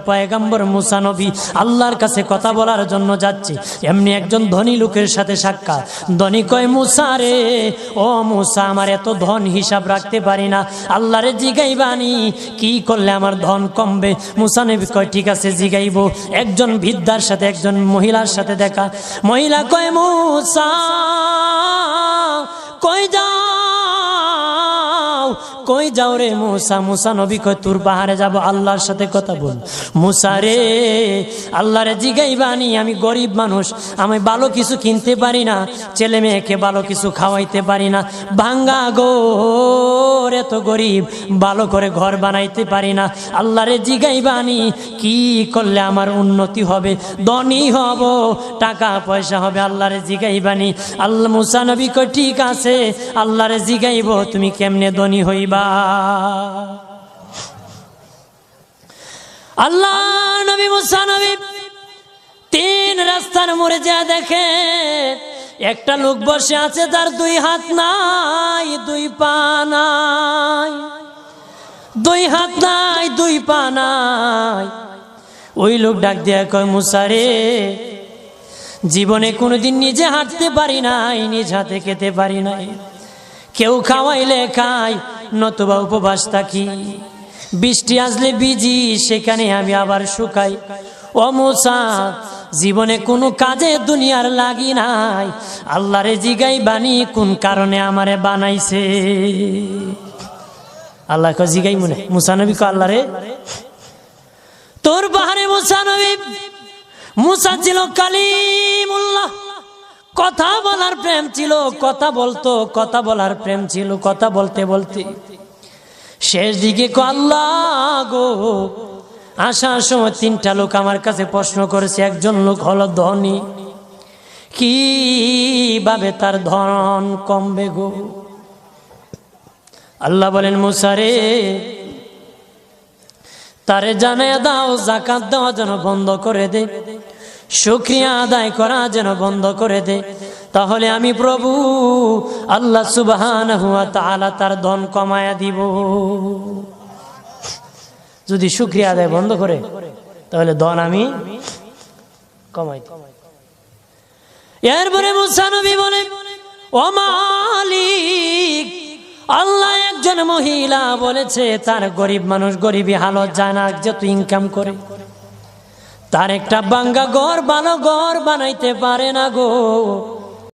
পয়গম্বর মুসা নবী আল্লাহর কাছে কথা বলার জন্য যাচ্ছে, এমনি একজন ধনী লোকের সাথে সাক্ষাৎ। ধনী কয়, মুসা রে, ও মুসা, আমার এত ধন হিসাব রাখতে পারি না, আল্লাহরে জিগাইবানি কি করলে আমার ধন কমবে? মুসা নবী কয়, ঠিক আছে জিগাইব। একজন বৃদ্ধার সাথে একজন মহিলার সাথে দেখা। মহিলা কয়, মুসা কই যাও, কই যাও রে মুসা? মুসা নবী কয়, তোর পাহাড়ে যাব, আল্লাহর সাথে কথা বল। মুসা রে, আল্লাহরে জিগাইবানি, আমি গরিব মানুষ, আমি ভালো কিছু কিনতে পারি না, ছেলে মেয়েকে ভালো কিছু খাওয়াইতে পারি না, ভাঙ্গা ঘর, এত গরিব, ভালো করে ঘর বানাইতে পারি না, আল্লাহরে জিগাইবানি কি করলে আমার উন্নতি হবে, ধনী হব, টাকা পয়সা হবে, আল্লাহরে জিগাইবানি। আল্লাহ মুসা নবী কয়, ঠিক আছে, আল্লাহরে জিগাইব, তুমি কেমনে ধনী হইবা? আল্লাহ নবী মুসা নবী 3 রাস্তার মোড়ে যা দেখে একটা লোক বসে আছে, তার 2 হাত নাই, 2 পা নাই, 2 হাত নাই, 2 পা নাই। ওই লোক ডাক দিয়া কয়, মুসা রে, জীবনে কোনোদিন নিজে হাঁটতে পারি নাই, নিজ হাতে খেতে পারি নাই, কেউ খাওয়াইলে খাই, নতুবা উপবাস থাকি, বৃষ্টি আসলে ভিজি, সেখানে আমি আবার শুকাই। ও মুসা, জীবনে কোনো কাজে দুনিয়ার লাগি নাই, আল্লাহরে জিগাইবানি কোন কারণে আমারে বানাইছে? আল্লাহ কয়, জিগাই মনে। মুসা নবী কয়, আল্লাহরে তোর পাহাড়ে মুসা নবী, মুসা ছিল কালিমুল্লাহ, কথা বলার প্রেম ছিল, কথা বলতো, কথা বলার প্রেম ছিল। কথা বলতে বলতে শেষ দিকে আল্লাহ গো, আসার সময় 3টা লোক আমার কাছে প্রশ্ন করেছে। একজন লোক হলো ধনী, কিভাবে তার ধন কমবে গো? আল্লাহ বলেন, মুসা রে, তারে জানায়া দাও, যাকাত দেওয়া যেন বন্ধ করে দে, শুকরিয়া আদায় করা যেন বন্ধ করে দে, তাহলে আমি প্রভু আল্লাহ সুবহানাহু ওয়া তাআলা তার ধন কমায়া দিব। যদি শুকরিয়া আদায় বন্ধ করে, তাহলে ধন আমি কমাই দিব। এরপরে মুসা নবী বলে, ও মালিক, আল্লাহ একজন মহিলা বলেছে তার গরিব মানুষ, গরিবী হালত যায় না, যত ইনকাম করে, তার একটা ভাঙ্গা ঘর, ভালো ঘর বানাইতে পারে না গো,